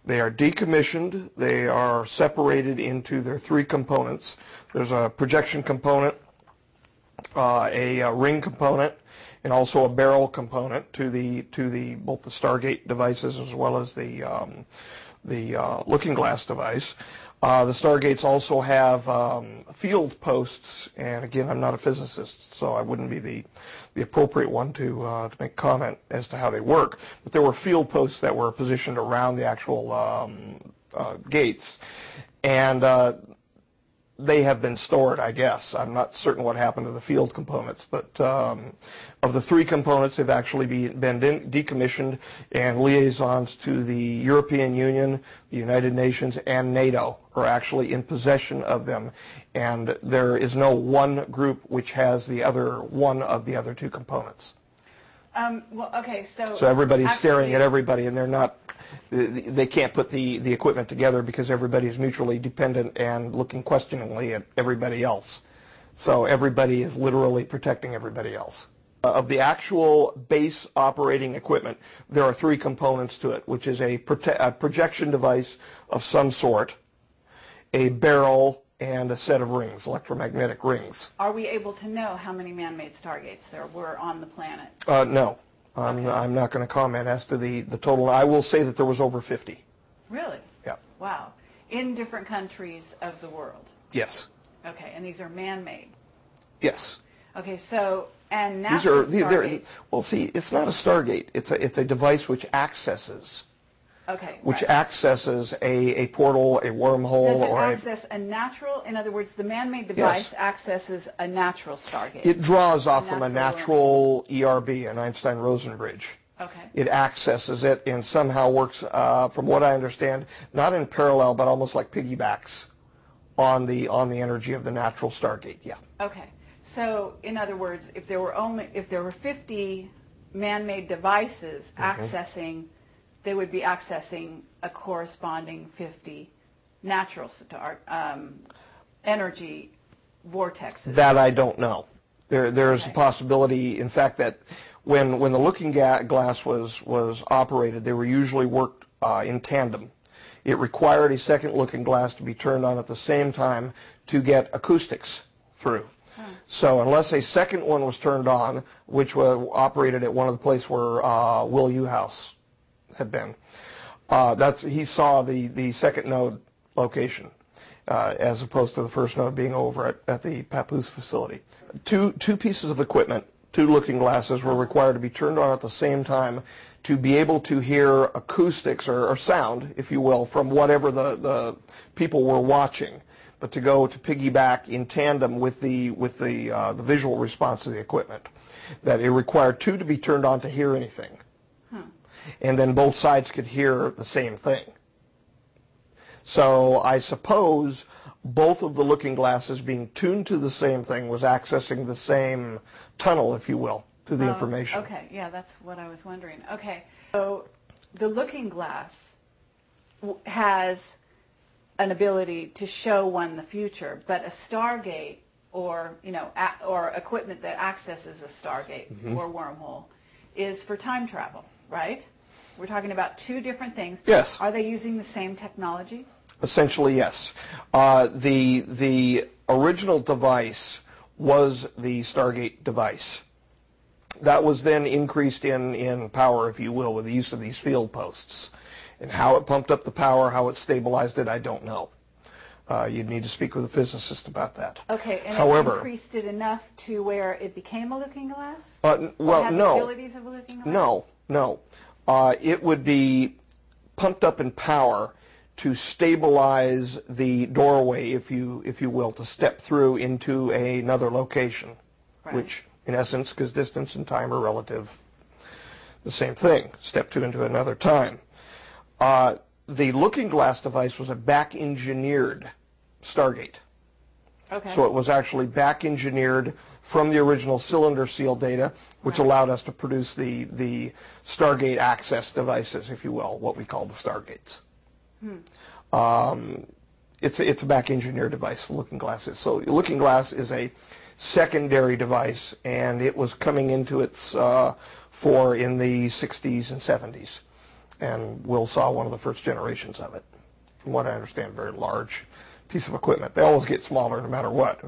They are decommissioned. They are separated into their three components. There's a projection component, a ring component, and also a barrel component to both the Stargate devices as well as the looking glass device. The Stargates also have field posts, and again, I'm not a physicist, so I wouldn't be the appropriate one to make comment as to how they work. But there were field posts that were positioned around the actual gates, and they have been stored, I guess. I'm not certain what happened to the field components, but of the three components, they've actually been decommissioned, and liaisons to the European Union, the United Nations, and NATO are actually in possession of them, and there is no one group which has the other one of the other two components. Well, okay, so everybody's staring at everybody, and they're not. They can't put the equipment together because everybody is mutually dependent and looking questioningly at everybody else. So everybody is literally protecting everybody else. Of the actual base operating equipment, there are three components to it, which is a projection device of some sort, a barrel, and a set of rings, electromagnetic rings. Are we able to know how many man-made Stargates there were on the planet? No. I'm not going to comment as to the total. I will say that there was over 50. Really? Yeah. Wow. In different countries of the world? Yes. Okay, and these are man-made? Yes. Okay, so, and natural Stargates? Well, see, it's not a Stargate. It's a device which accesses. Okay. Which accesses a portal, a wormhole, Does it or access a natural? In other words, the man-made device accesses a natural Stargate. It draws off from a natural ERB, an Einstein-Rosen bridge. Okay. It accesses it and somehow works, from what I understand, not in parallel, but almost like piggybacks on the energy of the natural Stargate. Yeah. Okay. So, in other words, if there were 50 man-made devices accessing, they would be accessing a corresponding 50 natural energy vortexes. That I don't know. There's a possibility, in fact, that when the looking glass was operated, they were usually worked in tandem. It required a second looking glass to be turned on at the same time to get acoustics through. So unless a second one was turned on, which was operated at one of the places where Will Uhouse had been, he saw the second node location as opposed to the first node being over at the Papoose facility. Two pieces of equipment, two looking glasses, were required to be turned on at the same time to be able to hear acoustics or sound, if you will, from whatever the people were watching, but to go to piggyback in tandem with the visual response of the equipment. That it required two to be turned on to hear anything. And then both sides could hear the same thing. So I suppose both of the looking glasses being tuned to the same thing was accessing the same tunnel, if you will, to the information. Okay, yeah, that's what I was wondering. Okay, so the looking glass has an ability to show one the future, but a Stargate or equipment that accesses a Stargate or wormhole is for time travel, right? We're talking about two different things. Yes. Are they using the same technology? Essentially, yes. The original device was the Stargate device. That was then increased in power, if you will, with the use of these field posts. And how it pumped up the power, how it stabilized it, I don't know. You'd need to speak with a physicist about that. Okay, and however, it increased it enough to where it became a looking glass? Well, had no. The abilities of a looking glass? No. It would be pumped up in power to stabilize the doorway, if you will, to step through into another location, which, in essence, because distance and time are relative, the same thing. Step two into another time. The looking glass device was a back-engineered Stargate. Okay. So it was actually back-engineered from the original cylinder seal data, which allowed us to produce the Stargate access devices, if you will, what we call the Stargates. It's a back-engineered device, the looking glass is. So the looking glass is a secondary device, and it was coming into its fore in the 60s and 70s. and Will saw one of the first generations of it. From what I understand, very large piece of equipment. They always get smaller no matter what.